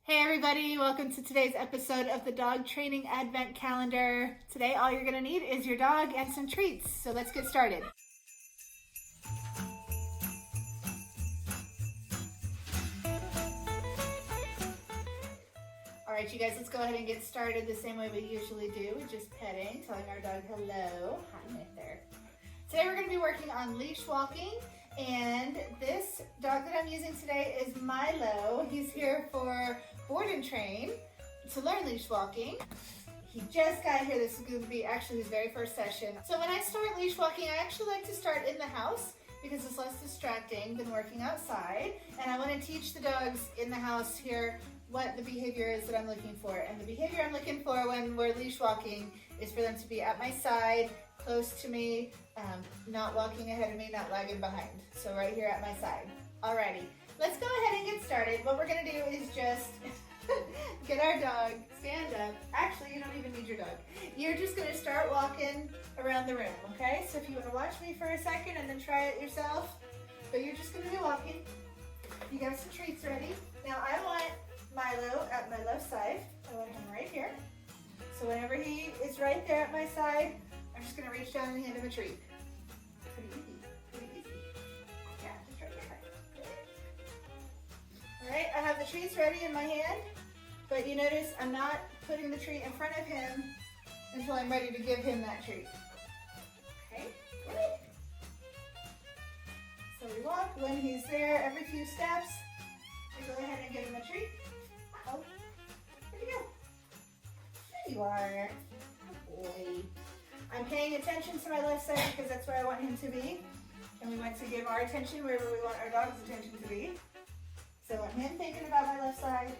Hey everybody, welcome to today's episode of the Dog Training Advent Calendar. Today all you're going to need is your dog and some treats, so let's get started. Alright you guys, let's go ahead and get started the same way we usually do, just petting, telling our dog hello. Hi right there. Today we're going to be working on leash walking, and this dog that I'm using today is Milo. He's here for board and train to learn leash walking. He just got here. This is going to be actually his very first session. So when I start leash walking, I actually like to start in the house because it's less distracting than working outside. And I want to teach the dogs in the house here what the behavior is that I'm looking for. And the behavior I'm looking for when we're leash walking is for them to be at my side, close to me, not walking ahead of me, not lagging behind. So right here at my side. Alrighty, let's go ahead and get started. What we're gonna do is just get our dog, stand up. Actually, you don't even need your dog. You're just gonna start walking around the room, okay? So if you wanna watch me for a second and then try it yourself, but you're just gonna be walking. You got some treats ready. Now I want Milo at my left side. I want him right here. So whenever he is right there at my side, I'm just gonna reach down and hand him a treat. Pretty easy, pretty easy. Yeah, just right there. All right, I have the treats ready in my hand, but you notice I'm not putting the treat in front of him until I'm ready to give him that treat. Okay, good. So we walk. When he's there, every few steps, we go ahead and give him a treat. Oh, where'd you go? There you are. Good boy. I'm paying attention to my left side because that's where I want him to be. And we want to give our attention wherever we want our dog's attention to be. So I'm him thinking about my left side,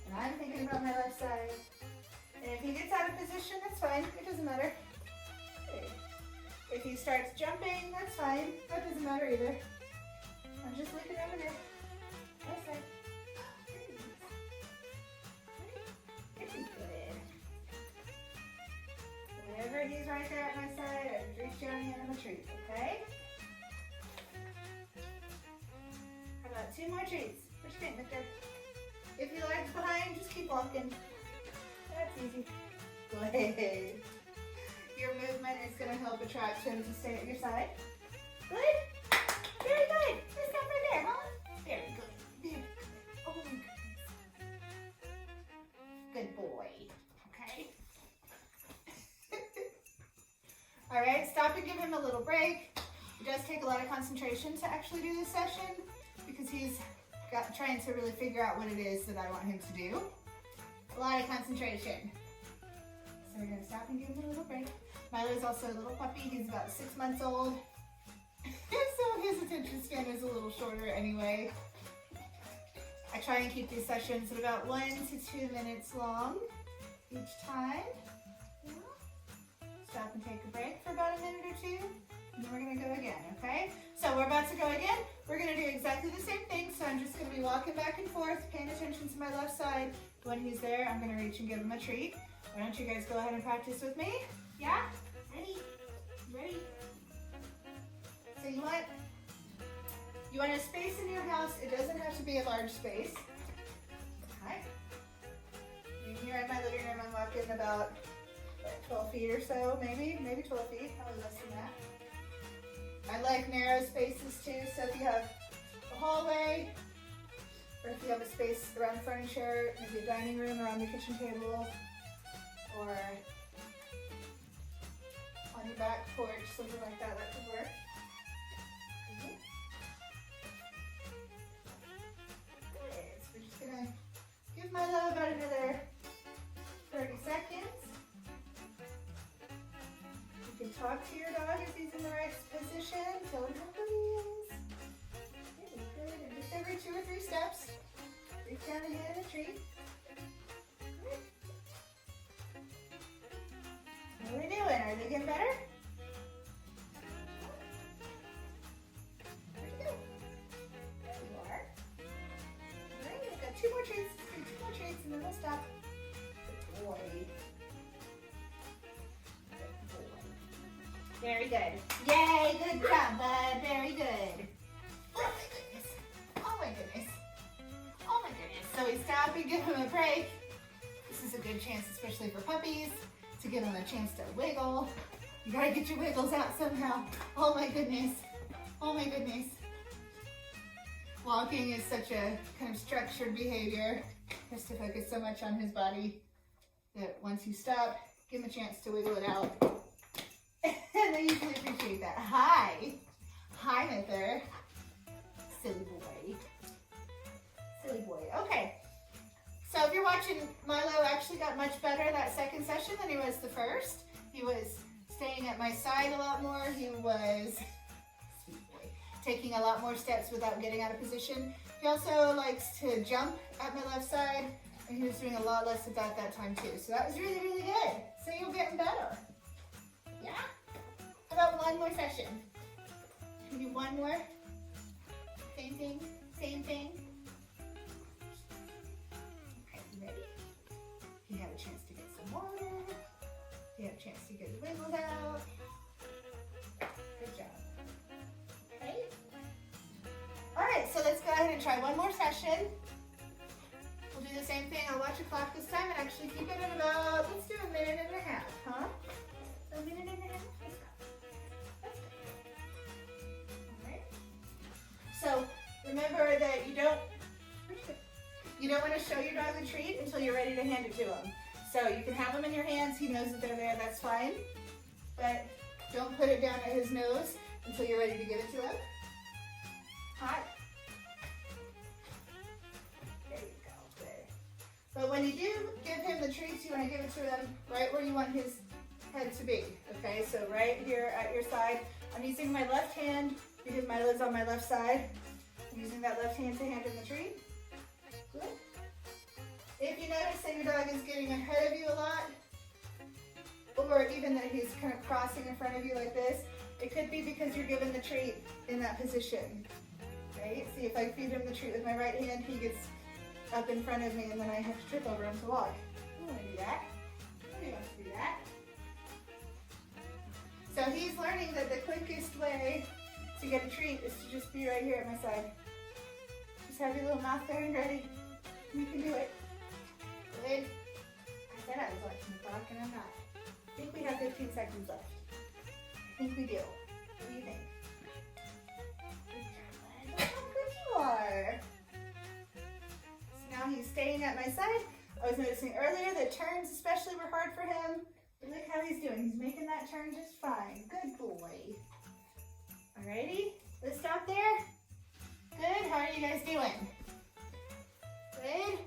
and I'm thinking about my left side. And if he gets out of position, that's fine. It doesn't matter. Okay. If he starts jumping, that's fine. That doesn't matter either. I'm just looking over there. Left side. Very good. Whenever he's right there at my side, I just reach down and hand him a treat, okay? How about two more treats? What you think, Victor? If he lags behind, just keep walking. That's easy. Good. Your movement is going to help attract him to stay at your side. Good. Very good. Let's stop right there, huh? Very good. Very good. Oh my goodness. Good boy. Okay. All right, stop and give him a little break. It does take a lot of concentration to actually do this session because he's trying to really figure out what it is that I want him to do. A lot of concentration. So we're gonna stop and give him a little break. Milo's also a little puppy. He's about 6 months old. So his attention span is a little shorter anyway. I try and keep these sessions at about 1 to 2 minutes long each time. Stop and take a break for about a minute or two, and then we're gonna go again, okay? So we're about to go again. We're gonna do exactly the same thing, so I'm just gonna be walking back and forth, paying attention to my left side. When he's there, I'm gonna reach and give him a treat. Why don't you guys go ahead and practice with me? Yeah? Ready? Ready? So you want a space in your house. It doesn't have to be a large space. Okay. Here in my living room, I'm walking about 12 feet or so, maybe 12 feet, probably less than that. I like narrow spaces too, so if you have a hallway, or if you have a space around furniture, maybe a dining room around the kitchen table, or on your back porch, something like that, that could work. Okay. Good, so we're just gonna give Milo about another 30 seconds. You can talk to your dog if he's in the right position. Tell him how good he is. Very good. And just every 2 or 3 steps, reach down and hand him a treat. Good. What are they doing? Are they getting better? Where'd you go? There you are. All right, we've got 2 more treats. 2 more treats, and then we'll stop. Good boy. Very good. Yay, good job, bud. Very good. Oh my goodness. Oh my goodness. Oh my goodness. So we stop and give him a break. This is a good chance, especially for puppies, to give them a chance to wiggle. You gotta get your wiggles out somehow. Oh my goodness. Oh my goodness. Walking is such a kind of structured behavior. He has to focus so much on his body that once you stop, give him a chance to wiggle it out. And they usually appreciate that. Hi. Hi, Mither. Silly boy. Silly boy. Okay. So if you're watching, Milo actually got much better that second session than he was the first. He was staying at my side a lot more. He was, sweet boy, taking a lot more steps without getting out of position. He also likes to jump at my left side, and he was doing a lot less of that time too. So that was really, really good. So you're getting better. Yeah? How about one more session? Can we do one more? Same thing, same thing. Okay, you ready? You have a chance to get some water. You have a chance to get the wiggles out. Good job. Okay. All right, so let's go ahead and try one more session. We'll do the same thing. I'll watch the clock this time and actually keep it at about, let's do 1.5 minutes, huh? So 1.5 minutes, let's go. All right. So remember that you don't want to show your dog the treat until you're ready to hand it to him. So you can have them in your hands. He knows that they're there. That's fine. But don't put it down at his nose until you're ready to give it to him. Hot. There you go. Good. But when you do give him the treats, you want to give it to him right where you want his head to be. Okay, so right here at your side. I'm using my left hand because Milo's on my left side. I'm using that left hand to hand him the treat. Good. If you notice that your dog is getting ahead of you a lot, or even that he's kind of crossing in front of you like this, it could be because you're giving the treat in that position. Right? See, if I feed him the treat with my right hand, he gets up in front of me and then I have to trip over him to walk. I don't want to do that. Nobody wants to do that. So he's learning that the quickest way to get a treat is to just be right here at my side. Just have your little mouth there and ready. You can do it. Good. I said I was watching the clock and I'm not. I think we have 15 seconds left. I think we do. What do you think? Good job. Look how good you are. So now he's staying at my side. I was noticing earlier that turns especially were hard for him. But look how he's doing. He's making that turn just fine. Good boy. Alrighty. Let's stop there. Good. How are you guys doing? Good.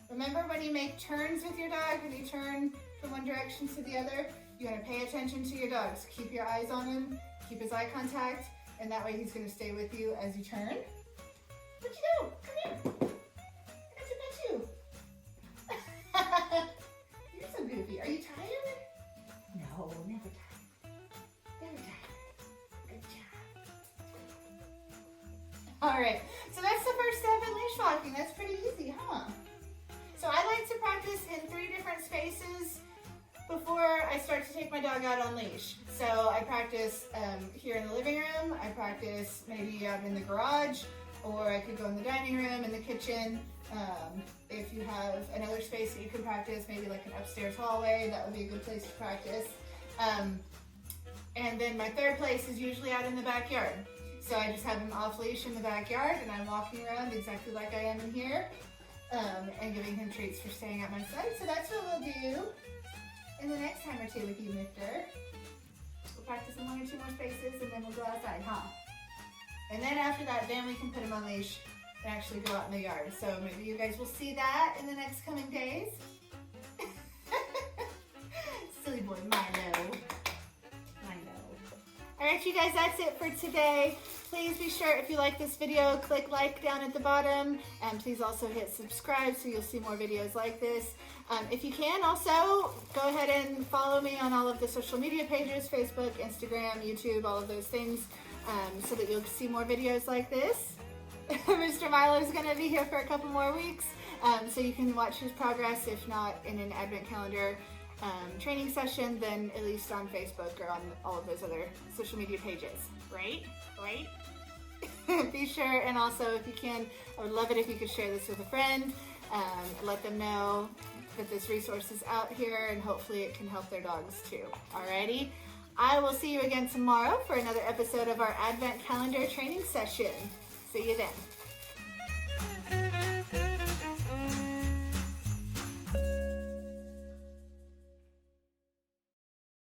Remember when you make turns with your dog, when you turn from one direction to the other, you want to pay attention to your dog. So keep your eyes on him, keep his eye contact, and that way he's going to stay with you as you turn. What'd you do? Come here. I got to pet you. You're so goofy. Are you tired? No, never tired. Never tired. Good job. All right, so that's the first step in leash walking. That's pretty easy, huh? So I like to practice in 3 different spaces before I start to take my dog out on leash. So I practice here in the living room, I practice maybe out in the garage, or I could go in the dining room, in the kitchen. If you have another space that you can practice, maybe like an upstairs hallway, that would be a good place to practice. And then my third place is usually out in the backyard. So I just have him off leash in the backyard and I'm walking around exactly like I am in here. And giving him treats for staying at my side. So that's what we'll do in the next time or two with you, Mister. We'll practice in 1 or 2 more spaces and then we'll go outside, huh? And then after that, then we can put him on leash and actually go out in the yard. So maybe you guys will see that in the next coming days. Silly boy, Milo. All right, you guys, that's it for today. Please be sure, if you like this video, click like down at the bottom, and please also hit subscribe so you'll see more videos like this. If you can, also go ahead and follow me on all of the social media pages, Facebook, Instagram, YouTube, all of those things, so that you'll see more videos like this. Mr. Milo is going to be here for a couple more weeks, so you can watch his progress, if not in an advent calendar training session, then at least on Facebook or on all of those other social media pages. Right? be sure, and also if you can, I would love it if you could share this with a friend. Let them know that this resource is out here, and hopefully it can help their dogs too. Alrighty, I will see you again tomorrow for another episode of our Advent Calendar training session. See you then.